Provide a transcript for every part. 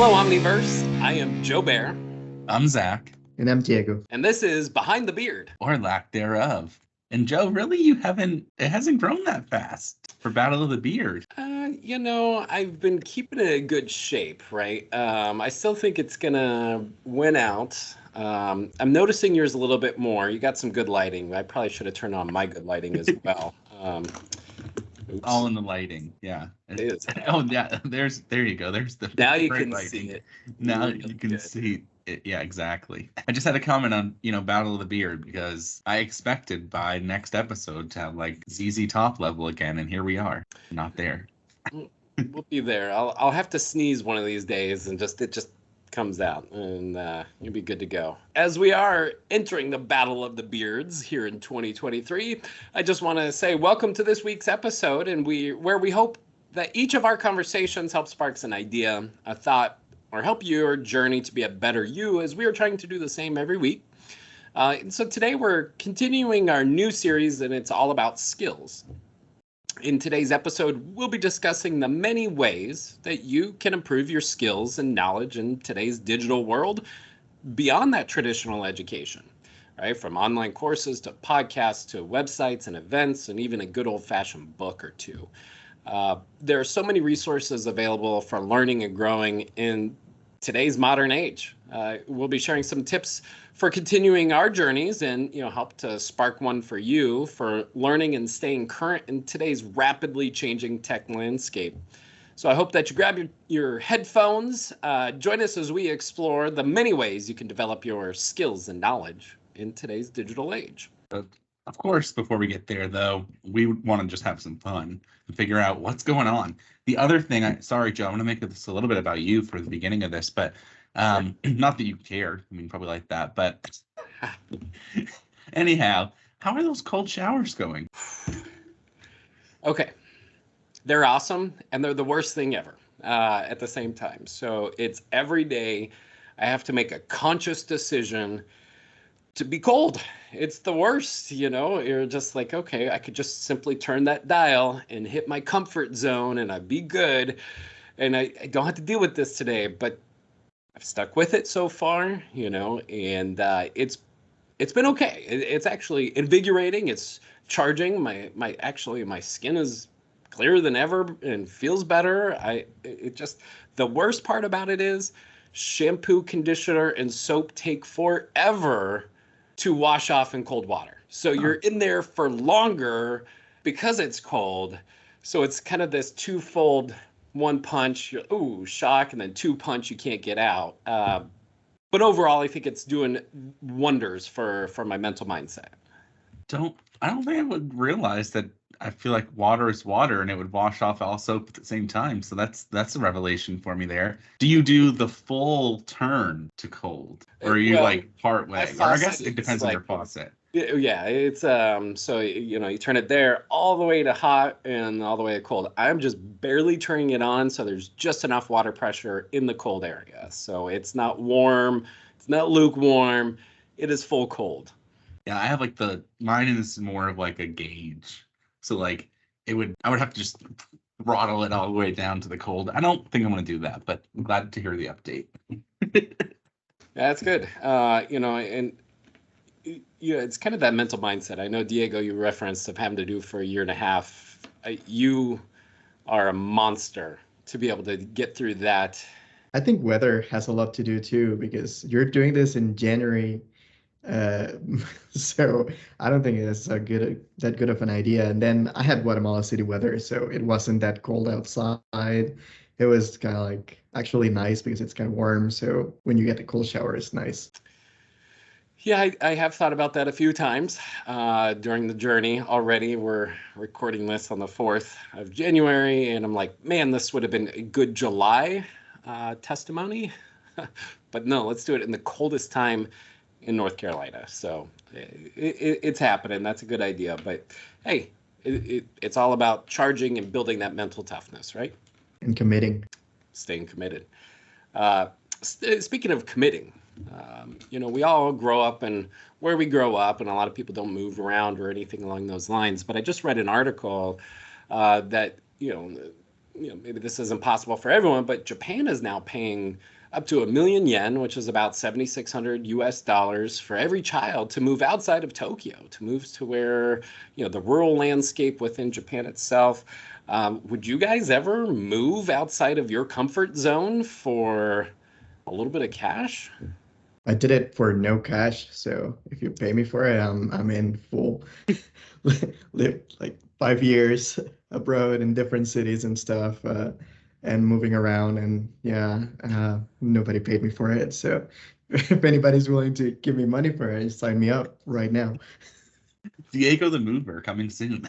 Hello, Omniverse. I am Joe Bear. I'm Zach. And I'm Diego. And this is Behind the Beard. Or lack thereof. And Joe, really, it hasn't grown that fast for Battle of the Beard. I've been keeping it in good shape, right? I still think it's gonna win out. I'm noticing yours a little bit more. You got some good lighting. I probably should have turned on my good lighting as well. All in the lighting, yeah. It is. Oh, yeah. There you go. There's the now you can lighting. see it. Now you can see it. Yeah, exactly. I just had a comment on Battle of the Beard because I expected by next episode to have like ZZ Top level again, and here we are, not there. We'll be there. I'll have to sneeze one of these days, and it just comes out, and you'll be good to go. As we are entering the Battle of the Beards here in 2023, I just want to say welcome to this week's episode, and where we hope that each of our conversations helps sparks an idea, a thought, or help your journey to be a better you, as we are trying to do the same every week. And so today we're continuing our new series, and it's all about skills. In today's episode, we'll be discussing the many ways that you can improve your skills and knowledge in today's digital world beyond that traditional education, right? From online courses to podcasts to websites and events and even a good old-fashioned book or two. There are so many resources available for learning and growing in today's modern age. We'll be sharing some tips for continuing our journeys and help to spark one for you for learning and staying current in today's rapidly changing tech landscape. So I hope that you grab your headphones, join us as we explore the many ways you can develop your skills and knowledge in today's digital age. Of course, before we get there, though, we want to just have some fun and figure out what's going on. The other thing, sorry, Joe, I'm going to make this a little bit about you for the beginning of this, but not that you care. I mean, probably like that, but anyhow, how are those cold showers going? Okay. They're awesome, and they're the worst thing ever at the same time. So it's every day I have to make a conscious decision to be cold. It's the worst, you're just like, okay, I could just simply turn that dial and hit my comfort zone and I'd be good. And I don't have to deal with this today, but I've stuck with it so far, and it's been okay. It's actually invigorating. It's charging. My skin is clearer than ever and feels better. The worst part about it is shampoo, conditioner, and soap take forever to wash off in cold water. So you're in there for longer because it's cold. So it's kind of this twofold, one punch, shock, and then two punch, you can't get out. But overall, I think it's doing wonders for my mental mindset. I don't think I would realize that. I feel like water is water and it would wash off all soap at the same time. So that's a revelation for me there. Do you do the full turn to cold, or are you like part way? Or I guess it depends on your faucet. Yeah, it's so you turn it there all the way to hot and all the way to cold. I'm just barely turning it on, so there's just enough water pressure in the cold area. So it's not warm, it's not lukewarm, it is full cold. Yeah, I have like mine is more of like a gauge. So like I would have to just throttle it all the way down to the cold. I don't think I'm going to do that, but I'm glad to hear the update. That's good. It's kind of that mental mindset. I know, Diego, you referenced of having to do for a year and a half. You are a monster to be able to get through that. I think weather has a lot to do too, because you're doing this in January. So I don't think it's that good of an idea. And then I had Guatemala City weather, so it wasn't that cold outside. It was kind of like actually nice because it's kind of warm. So when you get the cold shower, it's nice. Yeah, I have thought about that a few times during the journey already. We're recording this on the 4th of January, and I'm like, man, this would have been a good July testimony. But no, let's do it in the coldest time in North Carolina. So it's happening. That's a good idea. But hey, it's all about charging and building that mental toughness, right? And committing. Staying committed. Speaking of committing, we all grow up and where we grow up, and a lot of people don't move around or anything along those lines. But I just read an article that, maybe this isn't possible for everyone, but Japan is now paying up to 1,000,000 yen, which is about 7,600 US dollars for every child to move outside of Tokyo, to move to where, the rural landscape within Japan itself. Would you guys ever move outside of your comfort zone for a little bit of cash? I did it for no cash, so if you pay me for it, I'm in full. Lived like 5 years abroad in different cities and stuff, and moving around, and yeah, nobody paid me for it. So if anybody's willing to give me money for it, sign me up right now. Diego the Mover coming soon.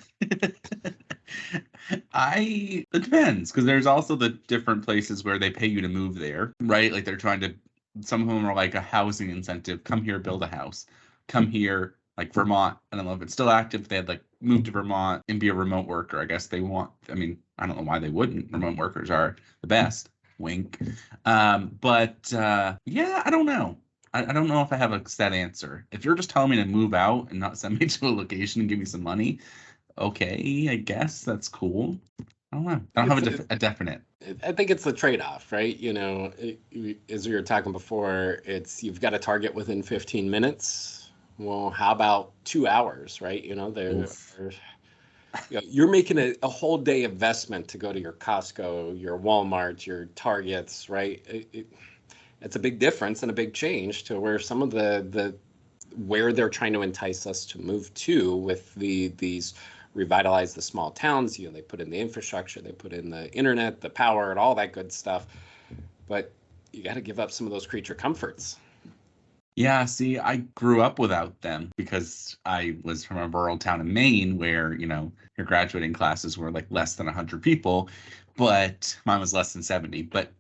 It depends, because there's also the different places where they pay you to move there, right? Like they're trying to, some of them are like a housing incentive. Come here, build a house. Come here, like Vermont. I don't know if it's still active. They had like move to Vermont and be a remote worker. I guess they want, I mean, I don't know why they wouldn't. Remote workers are the best. Wink. Yeah, I don't know. I don't know if I have a set answer. If you're just telling me to move out and not send me to a location and give me some money, okay, I guess that's cool. I don't know. I don't have a definite. I think it's the trade-off, right? As we were talking before, you've got a target within 15 minutes. Well, how about 2 hours, right? You're making a whole day investment to go to your Costco, your Walmart, your Targets, right? It's a big difference and a big change to where some of where they're trying to entice us to move to with these revitalize the small towns. They put in the infrastructure, they put in the internet, the power, and all that good stuff. But you got to give up some of those creature comforts. Yeah, see, I grew up without them because I was from a rural town in Maine where, your graduating classes were like less than 100 people, but mine was less than 70. But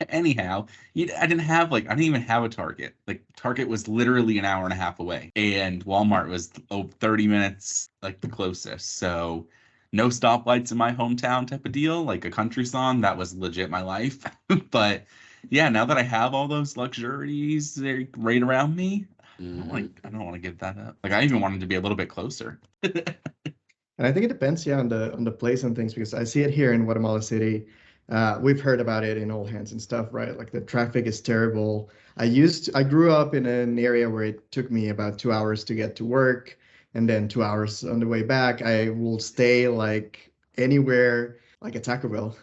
anyhow, I didn't even have a Target. Like Target was literally an hour and a half away, and Walmart was 30 minutes like the closest. So no stoplights in my hometown type of deal, like a country song. That was legit my life. But yeah, now that I have all those luxuries right around me, I don't want to give that up. Like I even wanted to be a little bit closer. And I think it depends, on the place and things, because I see it here in Guatemala City. We've heard about it in All Hands and stuff, right? Like the traffic is terrible. I grew up in an area where it took me about 2 hours to get to work, and then 2 hours on the way back. I will stay like anywhere, like a Taco Bell,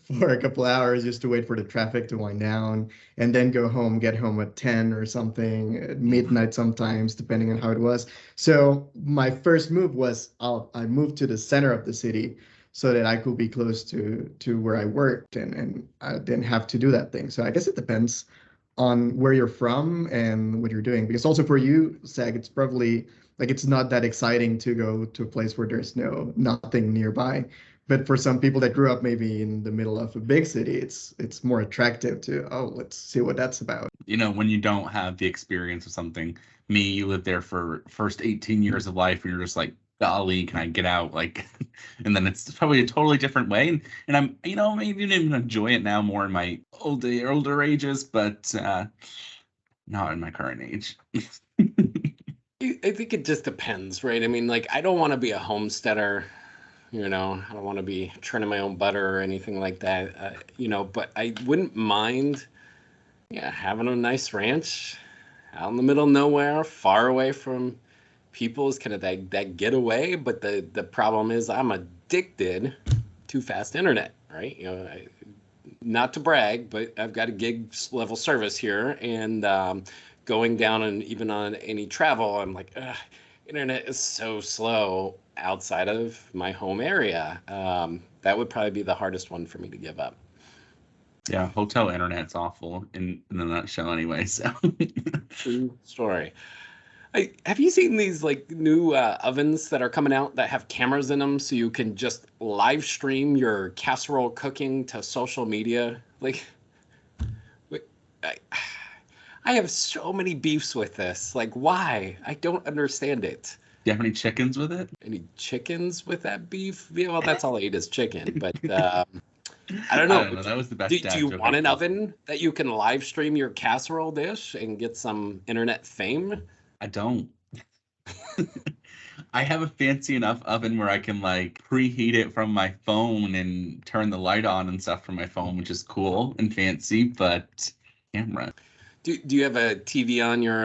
for a couple hours just to wait for the traffic to wind down, and then get home at 10 or something, at midnight sometimes, depending on how it was. So my first move was I moved to the center of the city so that I could be close to where I worked, and I didn't have to do that thing. So I guess it depends on where you're from and what you're doing. Because also for you, Zach, it's probably like it's not that exciting to go to a place where there's nothing nearby. But for some people that grew up maybe in the middle of a big city, it's more attractive to, let's see what that's about. When you don't have the experience of something, you lived there for first 18 years of life, and you're just like, golly, can I get out? Like, and then it's probably a totally different way. And I'm, maybe even enjoy it now more in my older ages, but not in my current age. I think it just depends, right? I mean, like, I don't want to be a homesteader. I don't want to be churning my own butter or anything like that. But I wouldn't mind, having a nice ranch out in the middle of nowhere, far away from people, is kind of that getaway. But the problem is I'm addicted to fast internet, right? Not to brag, but I've got a gig level service here, and going down and even on any travel, I'm like, internet is so slow outside of my home area. That would probably be the hardest one for me to give up. Yeah, hotel internet's awful in a nutshell anyway. So true story. Have you seen these like new ovens that are coming out that have cameras in them, so you can just live stream your casserole cooking to social media? Like, I have so many beefs with this. Like, why? I don't understand it. Do you have any chickens with it? Any chickens with that beef? Yeah, well, that's all I eat is chicken. But I don't know. That was the best. Do you want an oven that you can live stream your casserole dish and get some internet fame? I don't. I have a fancy enough oven where I can like preheat it from my phone and turn the light on and stuff from my phone, which is cool and fancy, but camera. Do you have a TV on your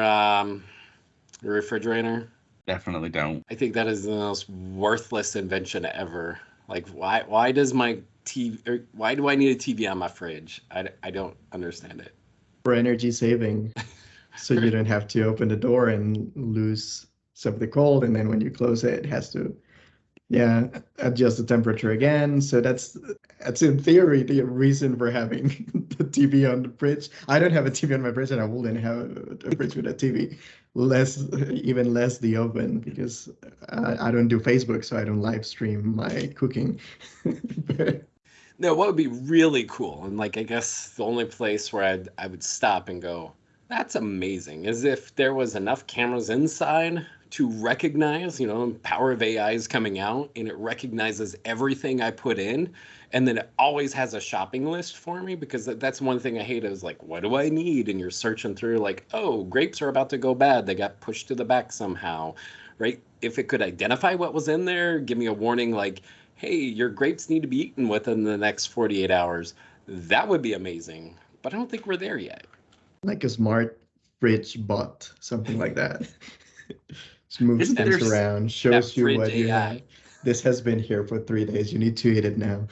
refrigerator? Definitely don't. I think that is the most worthless invention ever. Like, why does my TV, or why do I need a TV on my fridge? I don't understand it. For energy saving, so you don't have to open the door and lose some of the cold, and then when you close it, it has to, yeah, adjust the temperature again. So that's in theory the reason for having the TV on the fridge. I don't have a TV on my fridge, and I wouldn't have a fridge with a TV. Even less the oven, because I don't do Facebook, so I don't live stream my cooking. No, what would be really cool, and like I guess the only place where I would stop and go, that's amazing, is if there was enough cameras inside to recognize, power of AI is coming out and it recognizes everything I put in, and then it always has a shopping list for me, because that's one thing I hate is like, what do I need? And you're searching through like, oh, grapes are about to go bad. They got pushed to the back somehow, right? If it could identify what was in there, give me a warning like, hey, your grapes need to be eaten within the next 48 hours. That would be amazing. But I don't think we're there yet. Like a smart fridge bot, something like that. Just moves things around, shows you what you have. This has been here for 3 days. You need to eat it now.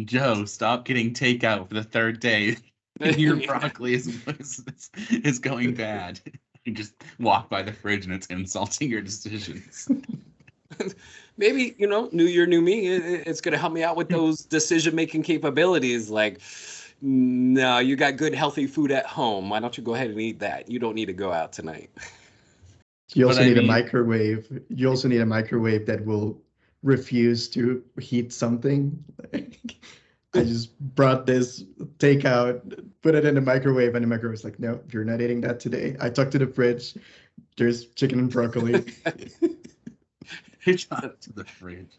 Joe, stop getting takeout for the third day. Your broccoli is going bad. You just walk by the fridge and it's insulting your decisions. Maybe, new year, new me. It's going to help me out with those decision-making capabilities. Like, no, you got good, healthy food at home. Why don't you go ahead and eat that? You don't need to go out tonight. You also need a microwave. You also need a microwave that will refuse to heat something. I just brought this takeout, put it in the microwave, and the microwave's like, no, you're not eating that today. I talked to the fridge. There's chicken and broccoli. It's not to the fridge.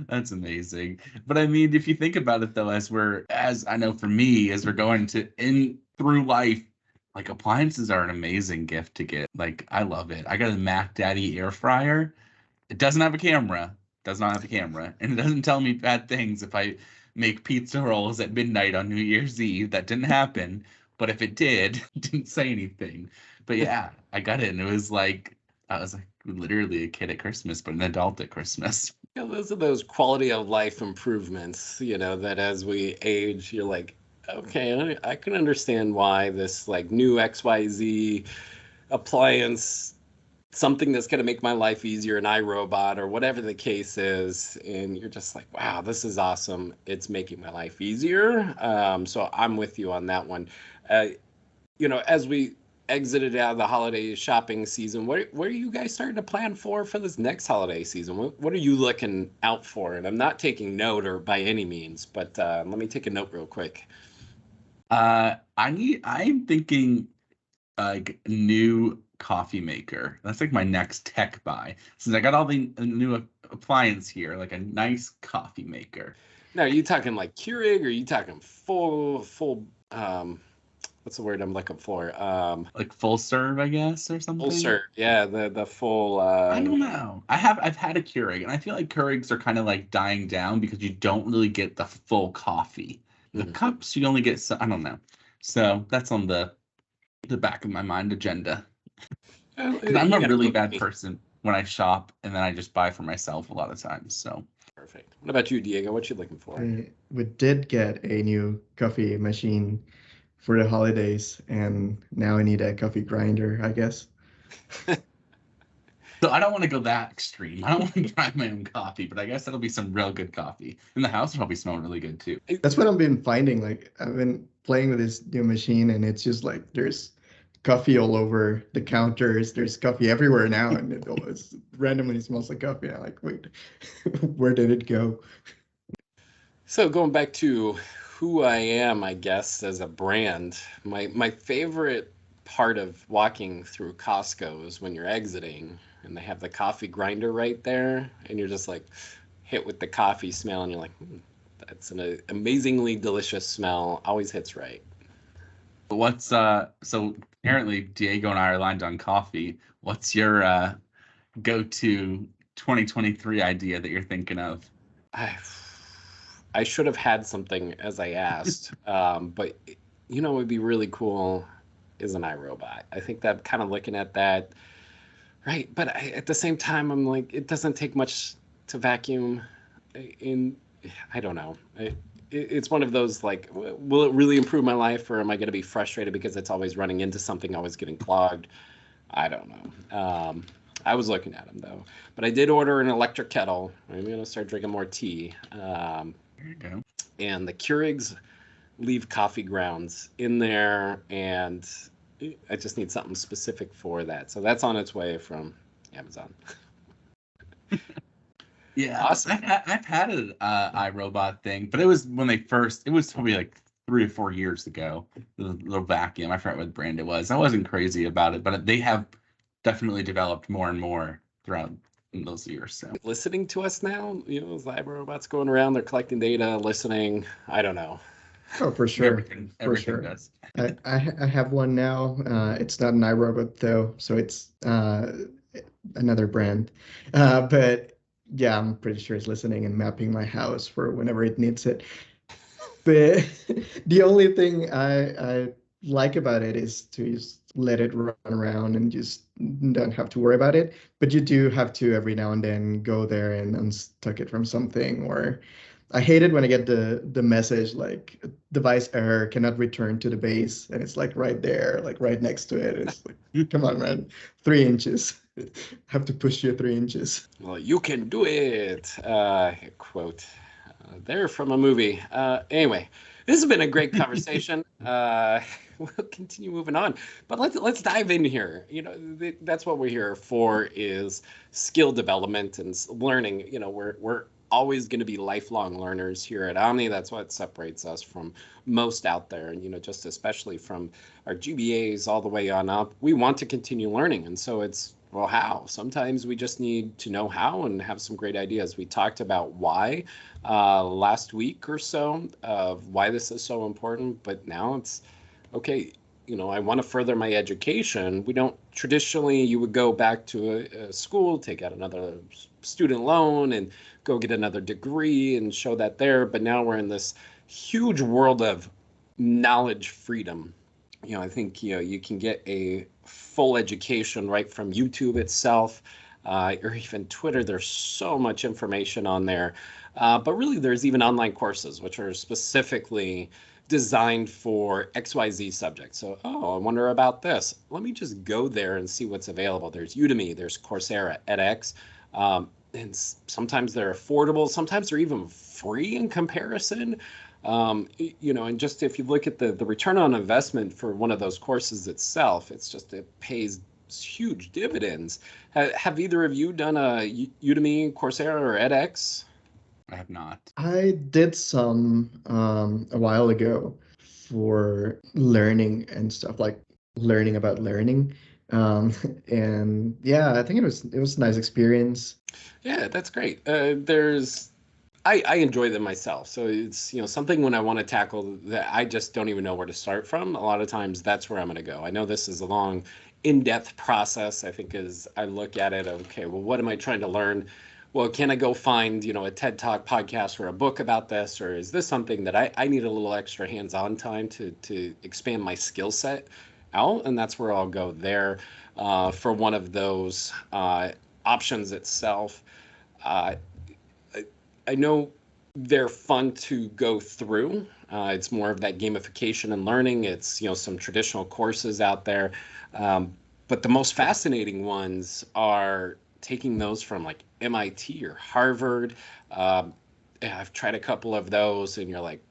That's amazing. But I mean, if you think about it though, as I know for me, as we're going through life, like appliances are an amazing gift to get. Like I love it. I got a Mac Daddy air fryer. It doesn't have a camera. Does not have a camera, and it doesn't tell me bad things if I make pizza rolls at midnight on New Year's Eve. That didn't happen. But if it did, it didn't say anything. But yeah, I got it, and it was like I was like literally a kid at Christmas, but an adult at Christmas. Those are those quality of life improvements, that as we age, you're like, okay, I can understand why this like new XYZ appliance, something that's going to make my life easier, an iRobot or whatever the case is. And you're just like, wow, this is awesome. It's making my life easier. So I'm with you on that one. As we exited out of the holiday shopping season, what are you guys starting to plan for this next holiday season? What are you looking out for? And I'm not taking note or by any means, but let me take a note real quick. I'm thinking like new coffee maker. That's like my next tech buy. Since I got all the new appliance here, like a nice coffee maker. Now, are you talking like Keurig, or are you talking full what's the word I'm looking for? Like full serve, I guess, or something. Full serve, yeah, the full. I don't know. I've had a Keurig, and I feel like Keurigs are kind of like dying down because you don't really get the full coffee. The cups you only get. I don't know. So that's on the back of my mind agenda. I'm a really bad person when I shop, and then I just buy for myself a lot of times. So perfect. What about you, Diego? What you looking for? We did get a new coffee machine for the holidays, and now I need a coffee grinder, I guess. So I don't want to go that extreme. I don't want to grind my own coffee, but I guess that'll be some real good coffee. And the house will probably smell really good too. That's what I've been finding. Like I've been playing with this new machine, and it's just like there's coffee all over the counters. There's coffee everywhere now, and it always randomly smells like coffee. I'm like, wait, where did it go? So going back to who I am, I guess, as a brand, my favorite part of walking through Costco is when you're exiting and they have the coffee grinder right there, and you're just like hit with the coffee smell, and you're like, that's an amazingly delicious smell. Always hits right. What's so apparently Diego and I are aligned on coffee. What's your go-to 2023 idea that you're thinking of? I should have had something as I asked, but what would be really cool is an iRobot. I think that kind of looking at that, right? But at the same time, I'm like, it doesn't take much to vacuum. I don't know. It's one of those like, will it really improve my life, or am I going to be frustrated because it's always running into something, always getting clogged? I don't know. I was looking at them though, but I did order an electric kettle. I'm going to start drinking more tea. There you go. And the Keurigs leave coffee grounds in there, and I just need something specific for that. So that's on its way from Amazon. Yeah, Awesome. I've had an iRobot thing, but it was it was probably like 3 or 4 years ago. The little vacuum, I forgot what brand it was. I wasn't crazy about it, but they have definitely developed more and more throughout those years. So Listening to us now, those iRobots going around, they're collecting data, listening. I don't know. Oh, for sure. Everything sure. does. I have one now. It's not an iRobot though, so it's another brand. But yeah, I'm pretty sure it's listening and mapping my house for whenever it needs it. But the only thing I like about it is to just let it run around and just don't have to worry about it. But you do have to every now and then go there and unstuck it from something. Or I hate it when I get the message like device error, cannot return to the base, and it's like right there, like right next to it. It's like, come on, man, 3 inches. Have to push you 3 inches. Well, you can do it. Quote there from a movie. Anyway, this has been a great conversation. We'll continue moving on, but let's dive in here. That's what we're here for, is skill development and learning. We're always going to be lifelong learners here at Omni. That's what separates us from most out there, and just especially from our GBAs all the way on up. We want to continue learning, and so it's, well, how? Sometimes we just need to know how and have some great ideas. We talked about why last week or so, of why this is so important, but now it's, okay, I want to further my education. We don't traditionally, you would go back to a school, take out another student loan and go get another degree and show that there. But now we're in this huge world of knowledge freedom. I think, you can get a full education right from YouTube itself, or even Twitter. There's so much information on there. But really, there's even online courses, which are specifically designed for XYZ subjects. So, I wonder about this. Let me just go there and see what's available. There's Udemy, there's Coursera, edX. And sometimes they're affordable. Sometimes they're even free in comparison. And just if you look at the return on investment for one of those courses itself, it pays huge dividends. Have either of you done a Udemy, Coursera, or edX? I have not. I did some a while ago for learning and stuff, like learning about learning. And yeah, I think it was a nice experience. Yeah, that's great. I enjoy them myself. So it's, something when I want to tackle that I just don't even know where to start from. A lot of times that's where I'm going to go. I know this is a long, in-depth process. I think as I look at it, okay, well, what am I trying to learn? Well, can I go find, a TED Talk podcast or a book about this? Or is this something that I need a little extra hands-on time to expand my skill set out? And that's where I'll go there for one of those options itself. I know they're fun to go through. It's more of that gamification and learning. It's, some traditional courses out there. But the most fascinating ones are taking those from like MIT or Harvard. I've tried a couple of those, and you're like,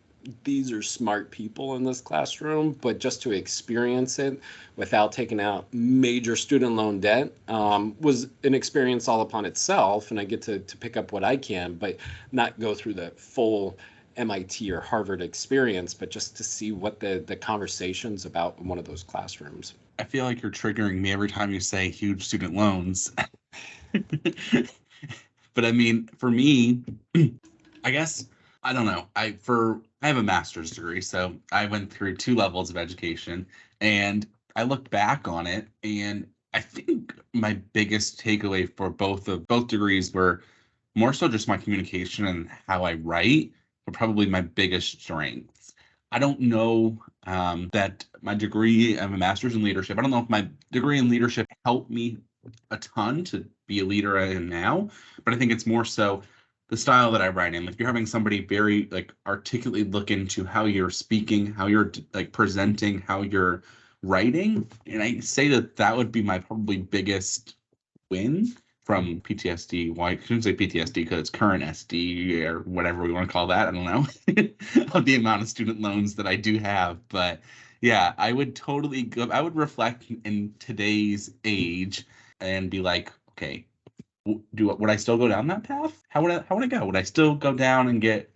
these are smart people in this classroom, but just to experience it without taking out major student loan debt was an experience all upon itself. And I get to pick up what I can, but not go through the full MIT or Harvard experience, but just to see what the conversations about in one of those classrooms. I feel like you're triggering me every time you say huge student loans. But I mean, for me, I guess, I don't know. I have a master's degree, so I went through 2 levels of education, and I look back on it, and I think my biggest takeaway for both degrees were more so just my communication and how I write were probably my biggest strengths. I don't know that my degree, I have a master's in leadership. I don't know if my degree in leadership helped me a ton to be a leader I am now, but I think it's more so the style that I write in. Like you're having somebody very like articulately look into how you're speaking, how you're like presenting, how you're writing, and I say that that would be my probably biggest win from PTSD. Why I shouldn't say PTSD because it's current SD or whatever we want to call that. I don't know of the amount of student loans that I do have, but yeah, I would totally go. I would reflect in today's age and be like, okay, would I still go down that path? How would I go? Would I still go down and get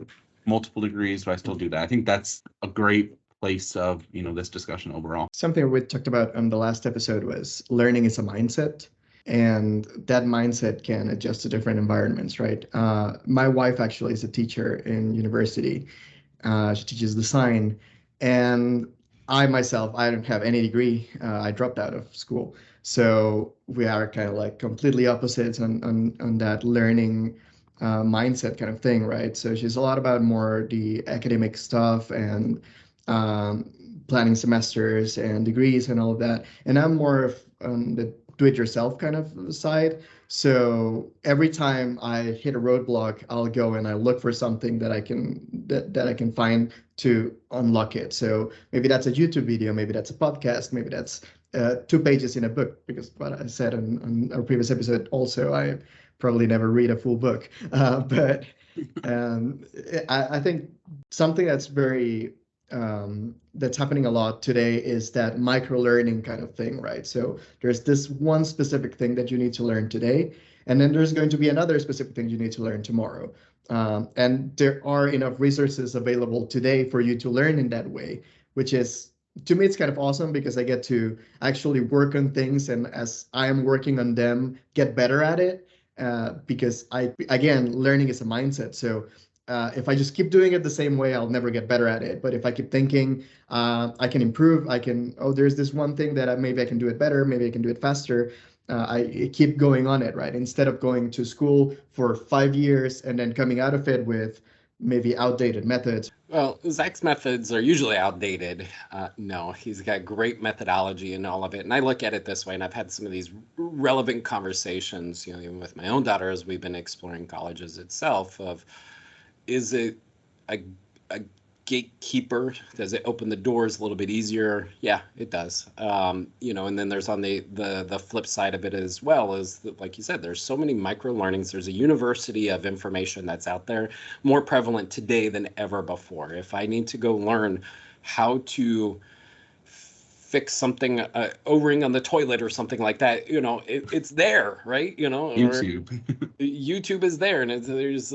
multiple degrees? Would I still do that? I think that's a great place of this discussion overall. Something we talked about on the last episode was learning is a mindset, and that mindset can adjust to different environments, right? My wife actually is a teacher in university. She teaches design, and I myself, I don't have any degree. I dropped out of school. So we are kind of like completely opposites on that learning mindset kind of thing, right? So she's a lot about more the academic stuff and um, planning semesters and degrees and all of that. And I'm more of on the do-it-yourself kind of side. So every time I hit a roadblock, I'll go and I look for something that I can find to unlock it. So maybe that's a YouTube video, maybe that's a podcast, maybe that's 2 pages in a book. Because what I said on our previous episode, also I probably never read a full book, but um, I think something that's very that's happening a lot today is that micro learning kind of thing, right? So there's this one specific thing that you need to learn today, and then there's going to be another specific thing you need to learn tomorrow. And there are enough resources available today for you to learn in that way, which is, to me, it's kind of awesome because I get to actually work on things, and as I am working on them, get better at it. Because again, learning is a mindset. So if I just keep doing it the same way, I'll never get better at it. But if I keep thinking, I can improve, there's this one thing that maybe I can do it better, maybe I can do it faster. I keep going on it, right? Instead of going to school for 5 years and then coming out of it with maybe outdated methods. Well, Zach's methods are usually outdated. No, he's got great methodology in all of it. And I look at it this way, and I've had some of these relevant conversations, even with my own daughter as we've been exploring colleges itself of, is it a gatekeeper? Does it open the doors a little bit easier? Yeah, it does. And then there's on the flip side of it as well, is that, like you said, there's so many micro learnings. There's a university of information that's out there, more prevalent today than ever before. If I need to go learn how to fix something, O-ring on the toilet or something like that, it's there, right? YouTube is there, and there's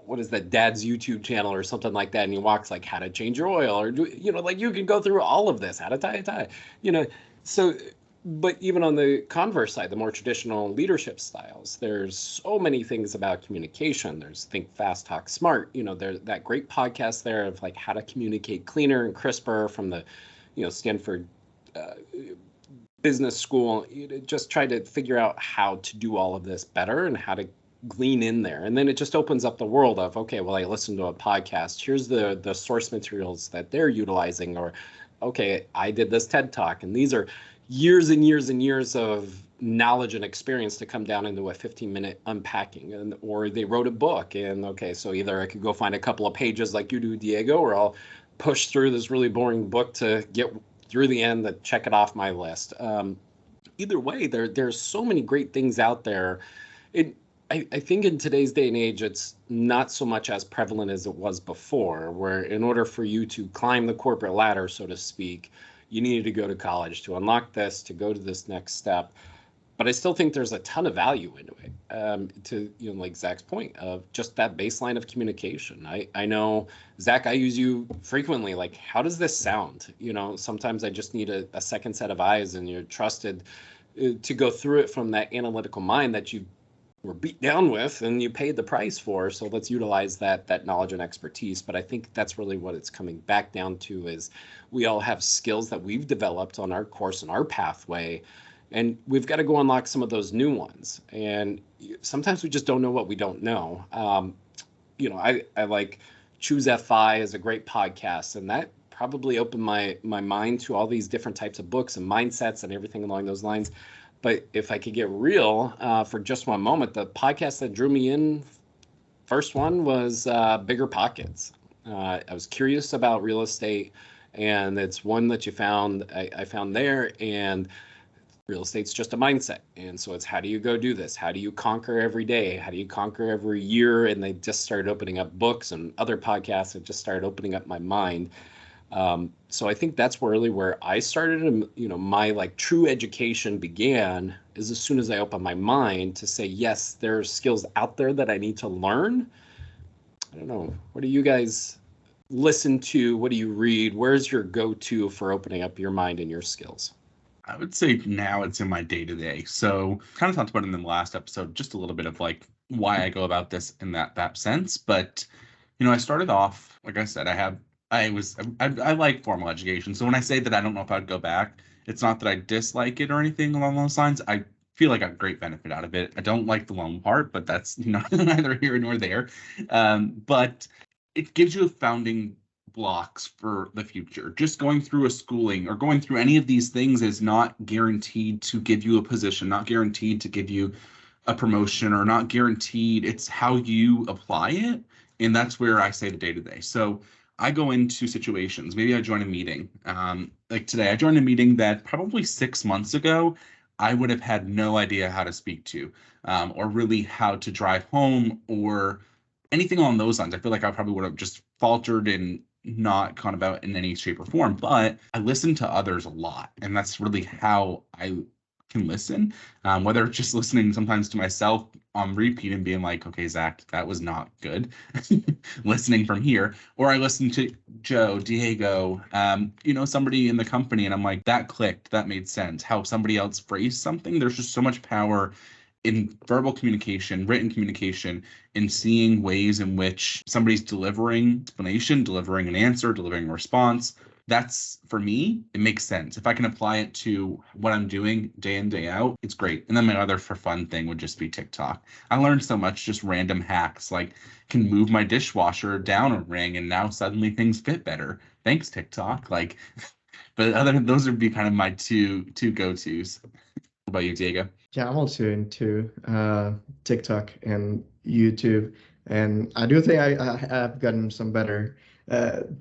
what is that, Dad's YouTube channel or something like that, and he walks like how to change your oil, or like you can go through all of this, how to tie a tie, so. But even on the converse side, the more traditional leadership styles, there's so many things about communication. There's Think Fast, Talk Smart. There's that great podcast there of like how to communicate cleaner and crisper from the Stanford business school. Just try to figure out how to do all of this better and how to glean in there. And then it just opens up the world of, okay, well, I listened to a podcast. Here's the source materials that they're utilizing. Or, okay, I did this TED Talk. And these are years and years and years of knowledge and experience to come down into a 15-minute unpacking. Or they wrote a book. And, okay, so either I could go find a couple of pages like you do, Diego, or I'll push through this really boring book to get through the end to check it off my list. Either way, there's so many great things out there. I think in today's day and age, it's not so much as prevalent as it was before, where in order for you to climb the corporate ladder, so to speak, you needed to go to college to unlock this, to go to this next step. But I still think there's a ton of value into it, to like Zach's point of just that baseline of communication. I know, Zach, I use you frequently. Like, how does this sound? Sometimes I just need a second set of eyes, and you're trusted to go through it from that analytical mind that you were beat down with and you paid the price for. So let's utilize that knowledge and expertise. But I think that's really what it's coming back down to, is we all have skills that we've developed on our course and our pathway. And we've got to go unlock some of those new ones. And sometimes we just don't know what we don't know. I like Choose FI is a great podcast, and that probably opened my mind to all these different types of books and mindsets and everything along those lines. But if I could get real for just one moment, the podcast that drew me in, first one was Bigger Pockets. I was curious about real estate, and it's one that I found there, and real estate's just a mindset. And so it's, how do you go do this? How do you conquer every day? How do you conquer every year? And they just started opening up books and other podcasts that just started opening up my mind. So I think that's really where I started, and my like true education began is as soon as I opened my mind to say, yes, there's skills out there that I need to learn. I don't know. What do you guys listen to? What do you read? Where's your go-to for opening up your mind and your skills? I would say now it's in my day-to-day. So kind of talked about it in the last episode, just a little bit of like why I go about this in that sense. But, I started off, like I said, I like formal education. So when I say that I don't know if I'd go back, it's not that I dislike it or anything along those lines. I feel like I got great benefit out of it. I don't like the loan part, but that's neither here nor there. But it gives you a founding blocks for the future. Just going through a schooling or going through any of these things is not guaranteed to give you a position, not guaranteed to give you a promotion, or not guaranteed. It's how you apply it. And that's where I say the day-to-day. So I go into situations, maybe I join a meeting. Like today, I joined a meeting that probably 6 months ago, I would have had no idea how to speak to, or really how to drive home or anything along those lines. I feel like I probably would have just faltered and not gone about in any shape or form. But I listen to others a lot, and that's really how I can listen, whether it's just listening sometimes to myself on repeat and being like, okay, Zach, that was not good. Listening from here, or I listen to Joe, Diego, somebody in the company, and I'm like, that clicked, that made sense. How somebody else phrased something. There's just so much power in verbal communication, written communication, in seeing ways in which somebody's delivering explanation, delivering an answer, delivering a response. That's, for me, it makes sense. If I can apply it to what I'm doing day in, day out, it's great. And then my other for fun thing would just be TikTok. I learned so much, just random hacks, like can move my dishwasher down a ring and now suddenly things fit better. Thanks, TikTok. But those would be kind of my two go-tos. What about you, Diego? Yeah, I'm also into TikTok and YouTube, and I do think I have gotten some better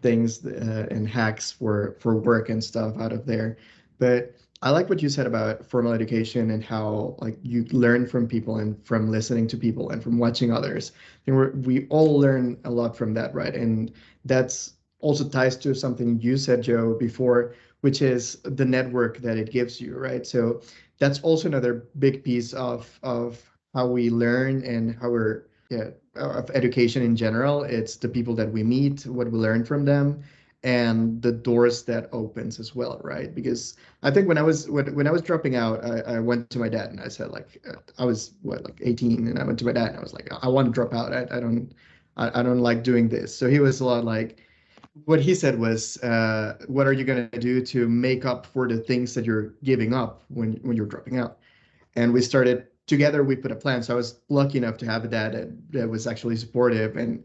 things and hacks for work and stuff out of there. But I like what you said about formal education and how like you learn from people and from listening to people and from watching others. I think we all learn a lot from that, right? And that's also ties to something you said, Joe, before, which is the network that it gives you, right? So that's also another big piece of how we learn and how we're of education in general. It's the people that we meet, what we learn from them, and the doors that opens as well, right? Because I think when I was dropping out, I went to my dad and I said, like, I was 18, and I went to my dad and I was like, I want to drop out. I don't like doing this. So he was a lot like, what he said was, what are you going to do to make up for the things that you're giving up when you're dropping out? And we started together, we put a plan. So I was lucky enough to have a dad that was actually supportive and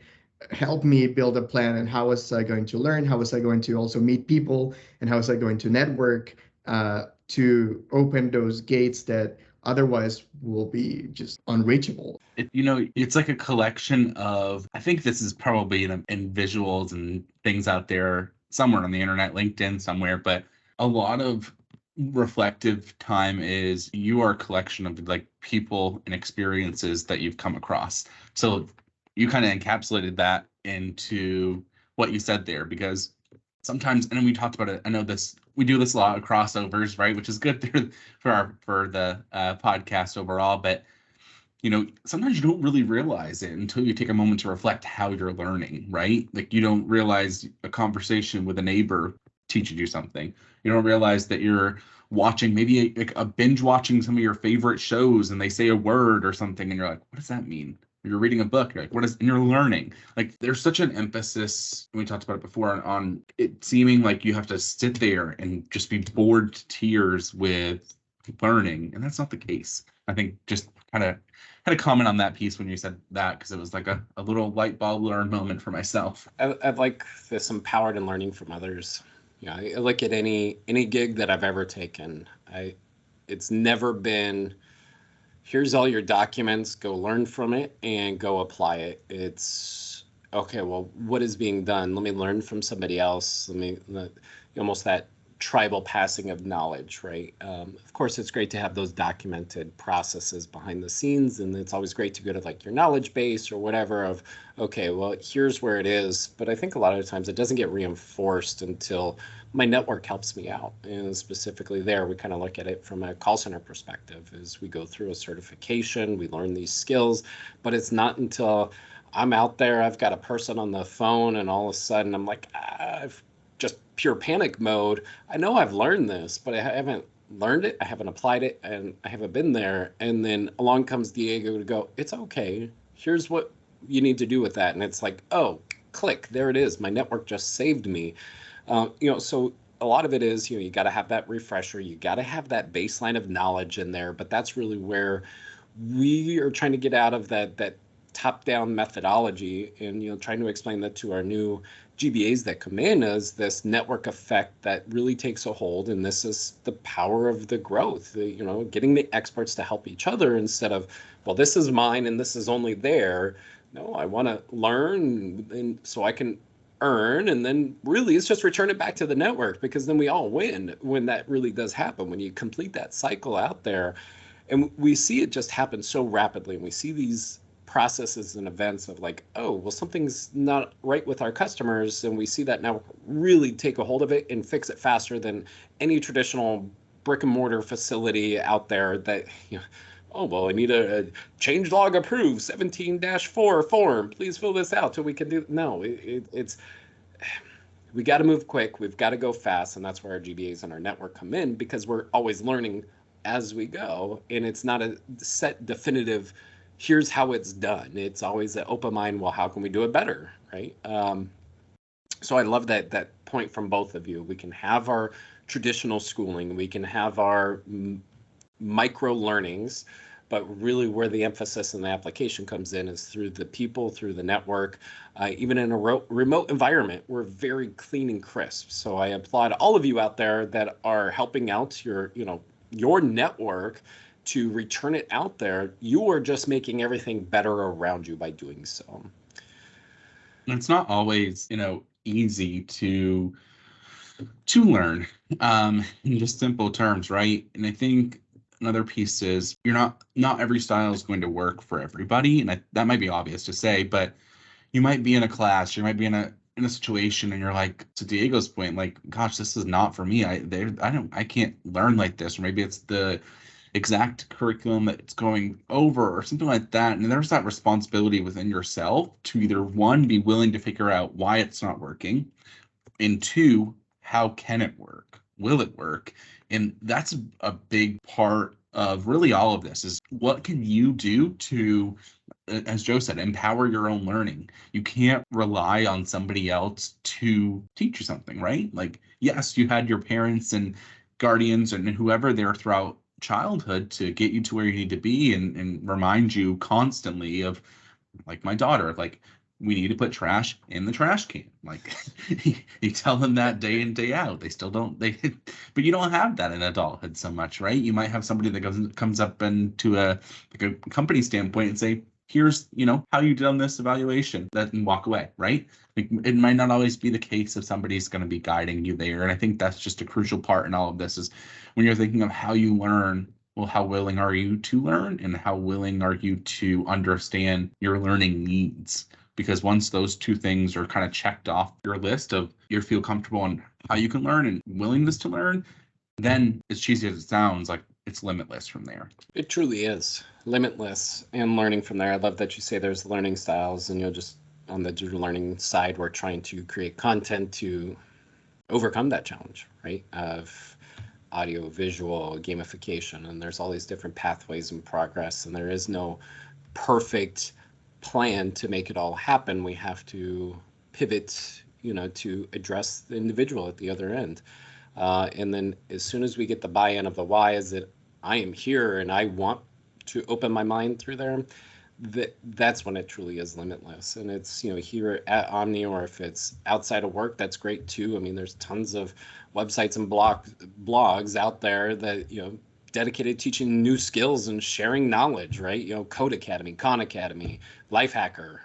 helped me build a plan. And how was I going to learn? How was I going to also meet people? And how was I going to network to open those gates that otherwise will be just unreachable? It's like a collection of, I think this is probably in visuals and things out there somewhere on the internet, LinkedIn somewhere, but a lot of reflective time is you are a collection of like people and experiences that you've come across. So you kind of encapsulated that into what you said there, because sometimes, and we talked about it, I know we do this a lot of crossovers, right, which is good for the podcast overall, but sometimes you don't really realize it until you take a moment to reflect how you're learning, right? Like you don't realize a conversation with a neighbor teaches you something. You don't realize that you're watching maybe a binge watching some of your favorite shows and they say a word or something and you're like, what does that mean? You're reading a book, you're like, and you're learning. Like there's such an emphasis, we talked about it before, on it seeming like you have to sit there and just be bored to tears with learning, and that's not the case. I think just kind of had a comment on that piece when you said that, because it was like a little light bulb learn moment for myself. I like this empowered and learning from others. I look at any gig that I've ever taken. It's never been, here's all your documents, go learn from it and go apply it. It's okay, well, what is being done? Let me learn from somebody else. Almost that tribal passing of knowledge, right? Of course, it's great to have those documented processes behind the scenes, and it's always great to go to like your knowledge base or whatever of, okay, well, here's where it is. But I think a lot of times it doesn't get reinforced until my network helps me out. And specifically there, we kind of look at it from a call center perspective as we go through a certification, we learn these skills, but it's not until I'm out there, I've got a person on the phone, and all of a sudden I'm like, I've just pure panic mode. I know I've learned this, but I haven't learned it. I haven't applied it, and I haven't been there. And then along comes Diego to go, it's okay. Here's what you need to do with that. And it's like, oh, click, there it is. My network just saved me. So a lot of it is, you got to have that refresher. You got to have that baseline of knowledge in there. But that's really where we are trying to get out of that top-down methodology, and trying to explain that to our new GBAs that come in as this network effect that really takes a hold. And this is the power of the growth, getting the experts to help each other instead of, well, this is mine and this is only there. No, I want to learn, and so I can earn, and then really it's just return it back to the network, because then we all win when that really does happen, when you complete that cycle out there. And we see it just happen so rapidly, and we see these processes and events of like, oh, well, something's not right with our customers, and we see that now really take a hold of it and fix it faster than any traditional brick and mortar facility out there that, oh, well, I need a change log approved 17-4 form. Please fill this out so we can do. No, it's we got to move quick. We've got to go fast. And that's where our GBAs and our network come in, because we're always learning as we go. And it's not a set definitive, here's how it's done. It's always an open mind. Well, how can we do it better? Right. So I love that point from both of you. We can have our traditional schooling. We can have our micro learnings, but really where the emphasis and the application comes in is through the people, through the network. Even in a remote environment, we're very clean and crisp. So I applaud all of you out there that are helping out your network to return it out there. You are just making everything better around you by doing so. It's not always, easy to learn in just simple terms, right? And I think another piece is not every style is going to work for everybody, and that might be obvious to say, but you might be in a class, you might be in a situation, and you're like, to Diego's point, like, gosh, this is not for me. I can't learn like this, or maybe it's the exact curriculum that it's going over or something like that. And there's that responsibility within yourself to either, one, be willing to figure out why it's not working, and two, how can it work? Will it work? And that's a big part of really all of this, is what can you do to, as Joe said, empower your own learning. You can't rely on somebody else to teach you something, right? Like, yes, you had your parents and guardians and whoever there throughout childhood to get you to where you need to be and remind you constantly of, like my daughter, like, we need to put trash in the trash can. Like, you tell them that day in, day out. They still don't. But you don't have that in adulthood so much, right? You might have somebody that comes up into a company standpoint and say, here's, how you did on this evaluation, and walk away, right? Like, it might not always be the case if somebody's going to be guiding you there. And I think that's just a crucial part in all of this, is when you're thinking of how you learn, well, how willing are you to learn, and how willing are you to understand your learning needs? Because once those two things are kind of checked off your list of you feel comfortable on how you can learn and willingness to learn, then, as cheesy as it sounds, like, it's limitless from there. It truly is limitless, and learning from there. I love that you say there's learning styles, and just on the digital learning side, we're trying to create content to overcome that challenge, right? Of audio, visual, gamification, and there's all these different pathways and progress, and there is no perfect plan to make it all happen. We have to pivot, to address the individual at the other end. And then as soon as we get the buy-in of the why, is it I am here and I want to open my mind through there, that's when it truly is limitless. And it's, here at Omni, or if it's outside of work, that's great too. I mean, there's tons of websites and blogs out there that, dedicated teaching new skills and sharing knowledge, right? Code Academy, Khan Academy, Life Hacker.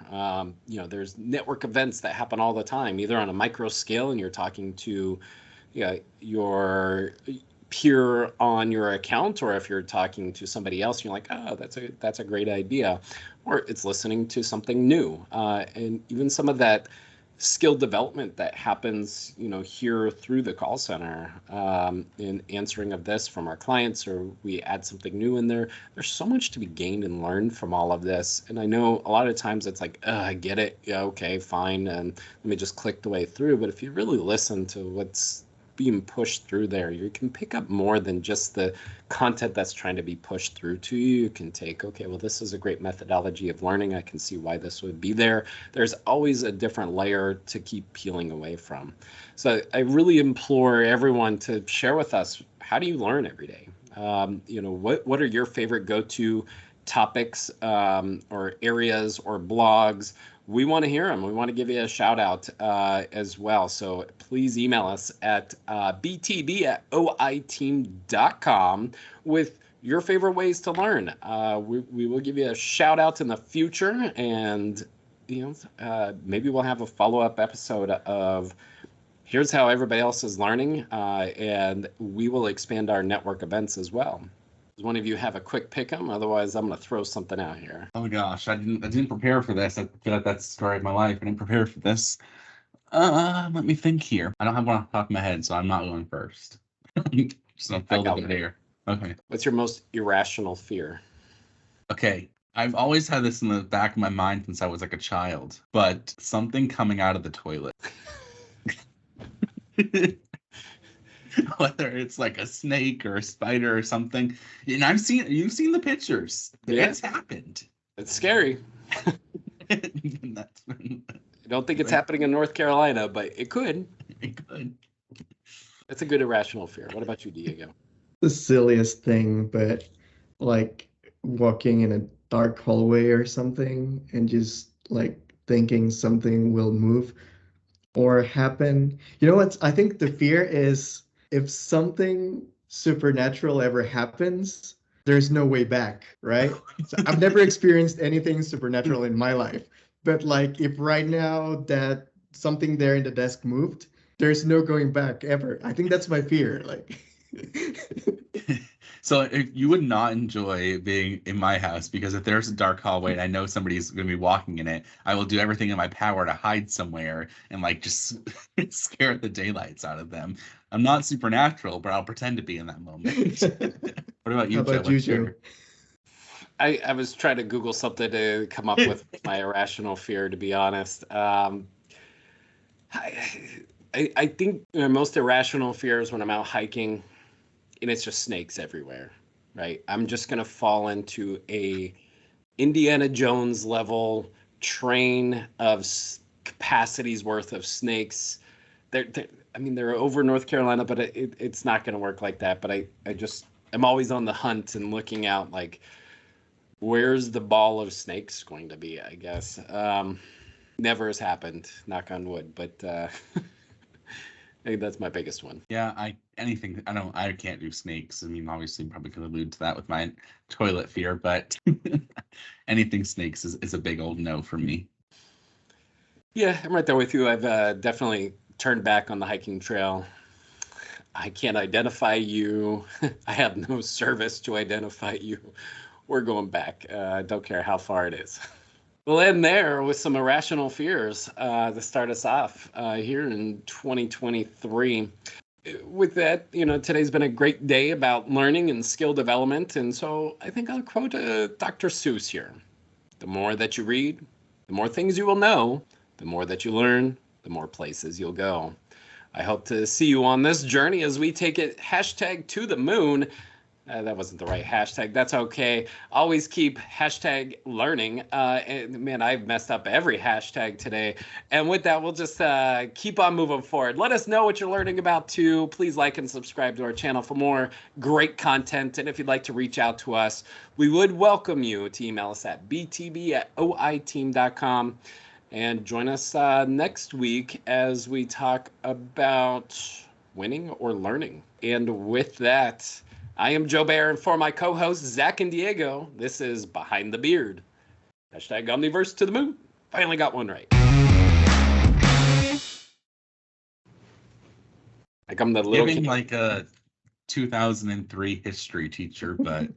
There's network events that happen all the time, either on a micro scale and you're talking to your peer on your account, or if you're talking to somebody else, you're like, oh, that's a great idea, or it's listening to something new, and even some of that skill development that happens, here through the call center, in answering of this from our clients, or we add something new in there. There's so much to be gained and learned from all of this. And I know a lot of times it's like, I get it. Yeah, okay, fine. And let me just click the way through. But if you really listen to what's being pushed through there, you can pick up more than just the content that's trying to be pushed through to you. You can take, okay, well, this is a great methodology of learning. I can see why this would be there. There's always a different layer to keep peeling away from. So I really implore everyone to share with us, how do you learn every day? What are your favorite go-to topics, or areas or blogs? We want to hear them. We want to give you a shout out as well. So please email us at btb@oiteam.com with your favorite ways to learn. We will give you a shout out in the future, and maybe we'll have a follow-up episode of here's how everybody else is learning, and we will expand our network events as well. Does one of you have a quick pick'em? Otherwise, I'm going to throw something out here. Oh my gosh, I didn't prepare for this. I feel like that's the story of my life. I didn't prepare for this. Let me think here. I don't have one off the top of my head, so I'm not going first. Just gonna fill the here. Okay. What's your most irrational fear? Okay. I've always had this in the back of my mind since I was like a child, but something coming out of the toilet. Whether it's like a snake or a spider or something. And you've seen the pictures. Yeah. It's happened. It's scary. I don't think it's happening in North Carolina, but it could. It could. That's a good irrational fear. What about you, Diego? The silliest thing, but like walking in a dark hallway or something and just like thinking something will move or happen. You know what? I think the fear is, if something supernatural ever happens, there's no way back, right? So I've never experienced anything supernatural in my life, but like if right now that something there in the desk moved, there's no going back ever. I think that's my fear. Like, so if you would not enjoy being in my house, because if there's a dark hallway and I know somebody's going to be walking in it, I will do everything in my power to hide somewhere and like just scare the daylights out of them. I'm not supernatural, but I'll pretend to be in that moment. What about you, how about you, Joe? I was trying to Google something to come up with my irrational fear, to be honest. I think my most irrational fear is when I'm out hiking and it's just snakes everywhere, right? I'm just going to fall into a Indiana Jones level train of capacities worth of snakes. They're over North Carolina, but it's not going to work like that. But I'm always on the hunt and looking out like, where's the ball of snakes going to be, I guess. Never has happened, knock on wood, but I think that's my biggest one. Yeah, I can't do snakes. I mean, obviously probably could allude to that with my toilet fear, but anything snakes is a big old no for me. Yeah, I'm right there with you. I've definitely turned back on the hiking trail. I can't identify you. I have no service to identify you. We're going back. Don't care how far it is. We'll end there with some irrational fears to start us off here in 2023. With that, today's been a great day about learning and skill development. And so I think I'll quote Dr. Seuss here. The more that you read, the more things you will know. The more that you learn, the more places you'll go. I hope to see you on this journey as we take it #to the moon. That wasn't the right hashtag. That's okay. Always keep hashtag learning. And man, I've messed up every hashtag today. And with that, we'll just keep on moving forward. Let us know what you're learning about too. Please like and subscribe to our channel for more great content. And if you'd like to reach out to us, we would welcome you to email us at btb@oiteam.com. And join us next week as we talk about winning or learning. And with that, I am Joe Bear, and for my co-hosts, Zach and Diego, this is Behind the Beard. Hashtag Omniverse to the moon. Finally got one right. Like I'm the little Giving kid. like a 2003 history teacher, but